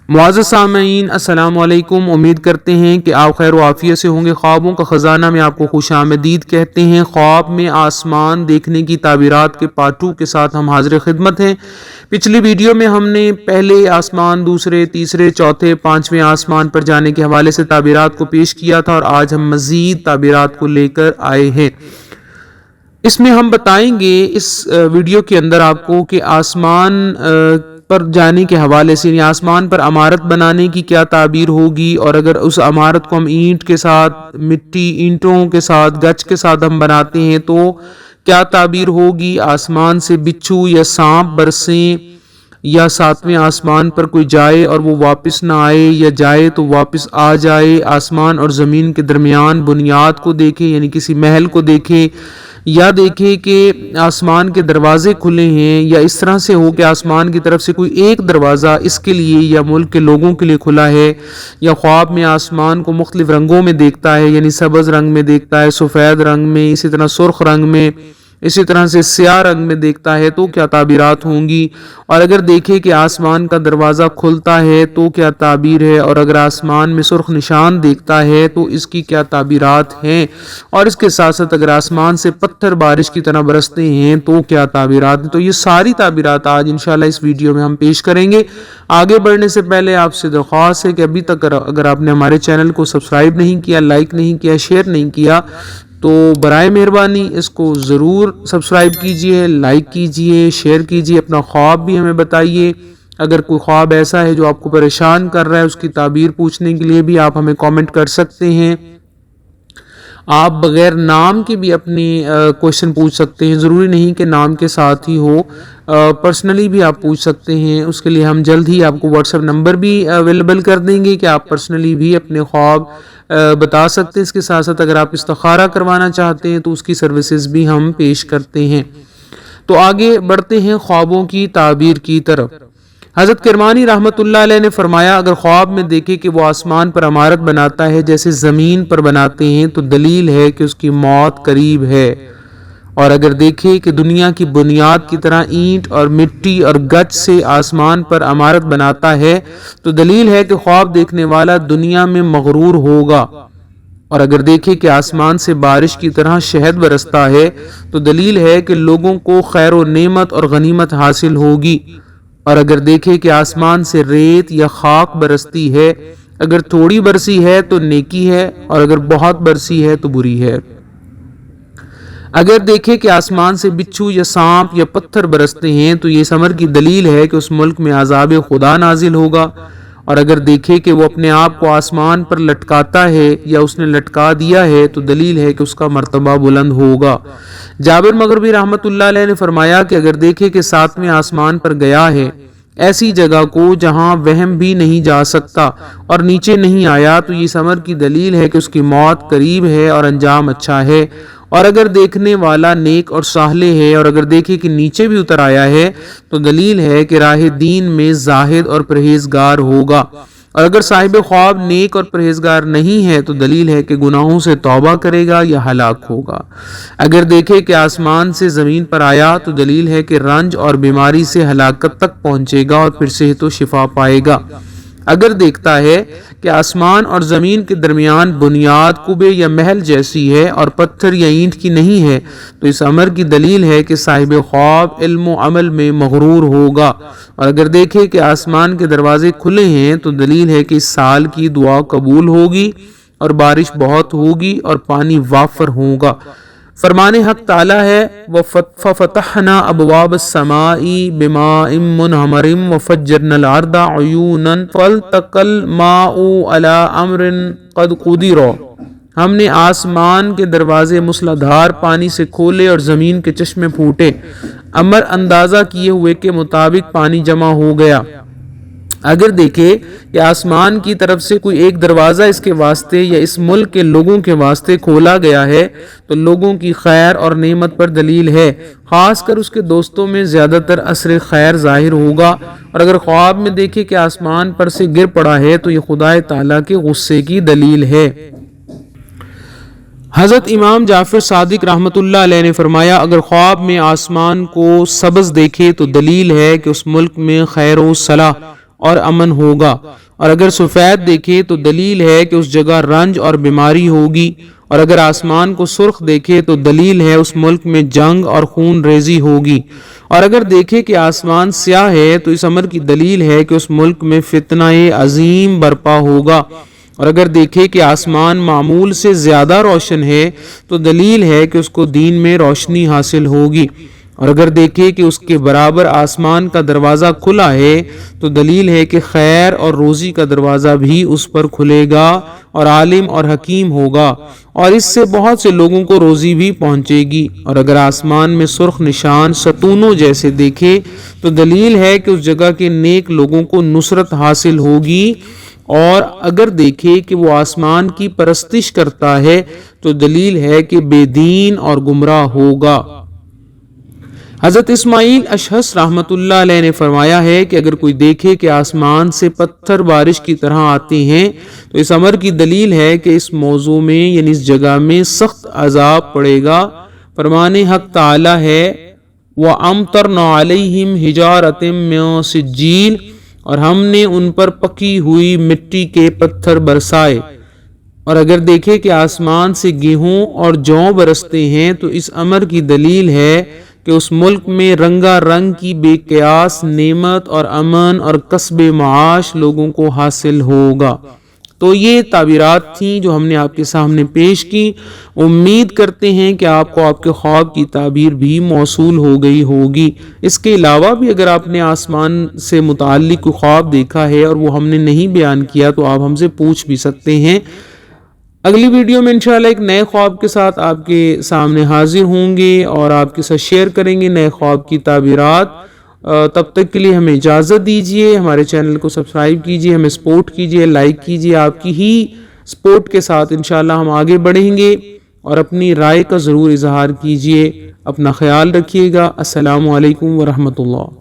معزز سامعین، السلام علیکم۔ امید کرتے ہیں کہ آپ خیر و عافیت سے ہوں گے۔ خوابوں کا خزانہ میں آپ کو خوش آمدید کہتے ہیں۔ خواب میں آسمان دیکھنے کی تعبیرات کے پارٹ 2 کے ساتھ ہم حاضر خدمت ہیں۔ پچھلی ویڈیو میں ہم نے پہلے آسمان، دوسرے، تیسرے، چوتھے، پانچویں آسمان پر جانے کے حوالے سے تعبیرات کو پیش کیا تھا، اور آج ہم مزید تعبیرات کو لے کر آئے ہیں۔ اس میں ہم بتائیں گے اس ویڈیو کے اندر آپ کو کہ آسمان پر جانے کے حوالے سے، یعنی آسمان پر عمارت بنانے کی کیا تعبیر ہوگی، اور اگر اس عمارت کو ہم اینٹ کے ساتھ، مٹی، اینٹوں کے ساتھ، گچ کے ساتھ ہم بناتے ہیں تو کیا تعبیر ہوگی۔ آسمان سے بچھو یا سانپ برسیں، یا ساتویں آسمان پر کوئی جائے اور وہ واپس نہ آئے، یا جائے تو واپس آ جائے۔ آسمان اور زمین کے درمیان بنیاد کو دیکھیں، یعنی کسی محل کو دیکھیں، یا دیکھیں کہ آسمان کے دروازے کھلے ہیں، یا اس طرح سے ہو کہ آسمان کی طرف سے کوئی ایک دروازہ اس کے لیے یا ملک کے لوگوں کے لیے کھلا ہے، یا خواب میں آسمان کو مختلف رنگوں میں دیکھتا ہے، یعنی سبز رنگ میں دیکھتا ہے، سفید رنگ میں، اسی طرح سرخ رنگ میں، اسی طرح سے سیاہ رنگ میں دیکھتا ہے تو کیا تعبیرات ہوں گی۔ اور اگر دیکھے کہ آسمان کا دروازہ کھلتا ہے تو کیا تعبیر ہے، اور اگر آسمان میں سرخ نشان دیکھتا ہے تو اس کی کیا تعبیرات ہیں، اور اس کے ساتھ ساتھ اگر آسمان سے پتھر بارش کی طرح برستے ہیں تو کیا تعبیرات ہیں۔ تو یہ ساری تعبیرات آج انشاءاللہ اس ویڈیو میں ہم پیش کریں گے۔ آگے بڑھنے سے پہلے آپ سے درخواست ہے کہ ابھی تک اگر آپ نے ہمارے چینل کو سبسکرائب نہیں کیا، لائک نہیں کیا، شیئر نہیں کیا، تو برائے مہربانی اس کو ضرور سبسکرائب کیجئے، لائک کیجئے، شیئر کیجئے۔ اپنا خواب بھی ہمیں بتائیے۔ اگر کوئی خواب ایسا ہے جو آپ کو پریشان کر رہا ہے، اس کی تعبیر پوچھنے کے لیے بھی آپ ہمیں کامنٹ کر سکتے ہیں۔ آپ بغیر نام کے بھی اپنی کوشچن پوچھ سکتے ہیں، ضروری نہیں کہ نام کے ساتھ ہی ہو، پرسنلی بھی آپ پوچھ سکتے ہیں۔ اس کے لیے ہم جلد ہی آپ کو واٹس ایپ نمبر بھی اویلیبل کر دیں گے کہ آپ پرسنلی بھی اپنے خواب بتا سکتے ہیں۔ اس کے ساتھ ساتھ اگر آپ استخارہ کروانا چاہتے ہیں تو اس کی سروسز بھی ہم پیش کرتے ہیں۔ تو آگے بڑھتے ہیں خوابوں کی تعبیر کی طرف۔ حضرت کرمانی رحمت اللہ علیہ نے فرمایا، اگر خواب میں دیکھے کہ وہ آسمان پر عمارت بناتا ہے جیسے زمین پر بناتے ہیں تو دلیل ہے کہ اس کی موت قریب ہے، اور اگر دیکھے کہ دنیا کی بنیاد کی طرح اینٹ اور مٹی اور گچ سے آسمان پر عمارت بناتا ہے تو دلیل ہے کہ خواب دیکھنے والا دنیا میں مغرور ہوگا، اور اگر دیکھے کہ آسمان سے بارش کی طرح شہد برستا ہے تو دلیل ہے کہ لوگوں کو خیر و نعمت اور غنیمت حاصل ہوگی، اور اگر دیکھے کہ آسمان سے ریت یا خاک برستی ہے، اگر تھوڑی برسی ہے تو نیکی ہے، اور اگر بہت برسی ہے تو بری ہے۔ اگر دیکھے کہ آسمان سے بچھو یا سانپ یا پتھر برستے ہیں تو یہ اس امر کی دلیل ہے کہ اس ملک میں عذاب خدا نازل ہوگا، اور اگر دیکھے کہ وہ اپنے آپ کو آسمان پر لٹکاتا ہے یا اس نے لٹکا دیا ہے تو دلیل ہے کہ اس کا مرتبہ بلند ہوگا۔ جابر مغربی رحمت اللہ علیہ نے فرمایا کہ اگر دیکھے کہ ساتویں آسمان پر گیا ہے، ایسی جگہ کو جہاں وہم بھی نہیں جا سکتا، اور نیچے نہیں آیا تو یہ امر کی دلیل ہے کہ اس کی موت قریب ہے اور انجام اچھا ہے، اور اگر دیکھنے والا نیک اور صالح ہے، اور اگر دیکھے کہ نیچے بھی اتر آیا ہے تو دلیل ہے کہ راہ دین میں زاہد اور پرہیزگار ہوگا، اور اگر صاحب خواب نیک اور پرہیزگار نہیں ہے تو دلیل ہے کہ گناہوں سے توبہ کرے گا یا ہلاک ہوگا۔ اگر دیکھے کہ آسمان سے زمین پر آیا تو دلیل ہے کہ رنج اور بیماری سے ہلاکت تک پہنچے گا اور پھر صحت و شفا پائے گا۔ اگر دیکھتا ہے کہ آسمان اور زمین کے درمیان بنیاد کبے یا محل جیسی ہے اور پتھر یا اینٹ کی نہیں ہے تو اس امر کی دلیل ہے کہ صاحب خواب علم و عمل میں مغرور ہوگا، اور اگر دیکھے کہ آسمان کے دروازے کھلے ہیں تو دلیل ہے کہ اس سال کی دعا قبول ہوگی اور بارش بہت ہوگی اور پانی وافر ہوگا۔ فرمان حق تعالی ہے، وَفَتَحْنَا أَبْوَابَ السَّمَاءِ بِمَاءٍ مُنْهَمِرٍ وَفَجَّرْنَا الْأَرْضَ عُيُونًا فَالْتَقَى الْمَاءُ عَلَى أَمْرٍ قَدْ قُدِرَ۔ ہم نے آسمان کے دروازے موسلادھار پانی سے کھولے اور زمین کے چشمے پھوٹے، امر اندازہ کیے ہوئے کے مطابق پانی جمع ہو گیا۔ اگر دیکھے کہ آسمان کی طرف سے کوئی ایک دروازہ اس کے واسطے یا اس ملک کے لوگوں کے واسطے کھولا گیا ہے تو لوگوں کی خیر اور نعمت پر دلیل ہے، خاص کر اس کے دوستوں میں زیادہ تر اثر خیر ظاہر ہوگا، اور اگر خواب میں دیکھے کہ آسمان پر سے گر پڑا ہے تو یہ خدا تعالیٰ کے غصے کی دلیل ہے۔ حضرت امام جعفر صادق رحمت اللہ علیہ نے فرمایا، اگر خواب میں آسمان کو سبز دیکھے تو دلیل ہے کہ اس ملک میں خیر و صلاح اور امن ہوگا، اور اگر سفید دیکھے تو دلیل ہے کہ اس جگہ رنج اور بیماری ہوگی، اور اگر آسمان کو سرخ دیکھے تو دلیل ہے اس ملک میں جنگ اور خون ریزی ہوگی، اور اگر دیکھے کہ آسمان سیاہ ہے تو اس امر کی دلیل ہے کہ اس ملک میں فتنہ عظیم برپا ہوگا، اور اگر دیکھے کہ آسمان معمول سے زیادہ روشن ہے تو دلیل ہے کہ اس کو دین میں روشنی حاصل ہوگی، اور اگر دیکھے کہ اس کے برابر آسمان کا دروازہ کھلا ہے تو دلیل ہے کہ خیر اور روزی کا دروازہ بھی اس پر کھلے گا اور عالم اور حکیم ہوگا، اور اس سے بہت سے لوگوں کو روزی بھی پہنچے گی، اور اگر آسمان میں سرخ نشان ستونوں جیسے دیکھے تو دلیل ہے کہ اس جگہ کے نیک لوگوں کو نصرت حاصل ہوگی، اور اگر دیکھے کہ وہ آسمان کی پرستش کرتا ہے تو دلیل ہے کہ بے دین اور گمراہ ہوگا۔ حضرت اسماعیل اشہص رحمت اللہ علیہ نے فرمایا ہے کہ اگر کوئی دیکھے کہ آسمان سے پتھر بارش کی طرح آتے ہیں تو اس امر کی دلیل ہے کہ اس موضوع میں یعنی اس جگہ میں سخت عذاب پڑے گا۔ فرمان حق تعالی ہے وَأَمْطَرْنَا عَلَيْهِمْ حِجَارَةً مِّن سِجِّيلٍ، اور ہم نے ان پر پکی ہوئی مٹی کے پتھر برسائے، اور اگر دیکھے کہ آسمان سے گیہوں اور جوں برستے ہیں تو اس امر کی دلیل ہے کہ اس ملک میں رنگا رنگ کی بے قیاس نعمت اور امن اور کسب معاش لوگوں کو حاصل ہوگا۔ تو یہ تعبیرات تھیں جو ہم نے آپ کے سامنے پیش کی۔ امید کرتے ہیں کہ آپ کو آپ کے خواب کی تعبیر بھی موصول ہو گئی ہوگی۔ اس کے علاوہ بھی اگر آپ نے آسمان سے متعلق کوئی خواب دیکھا ہے اور وہ ہم نے نہیں بیان کیا تو آپ ہم سے پوچھ بھی سکتے ہیں۔ اگلی ویڈیو میں انشاءاللہ ایک نئے خواب کے ساتھ آپ کے سامنے حاضر ہوں گے اور آپ کے ساتھ شیئر کریں گے نئے خواب کی تعبیرات۔ تب تک کے لیے ہمیں اجازت دیجیے، ہمارے چینل کو سبسکرائب کیجیے، ہمیں سپورٹ کیجیے، لائک کیجیے۔ آپ کی ہی سپورٹ کے ساتھ انشاءاللہ ہم آگے بڑھیں گے، اور اپنی رائے کا ضرور اظہار کیجیے۔ اپنا خیال رکھیے گا۔ السلام علیکم ورحمۃ اللہ۔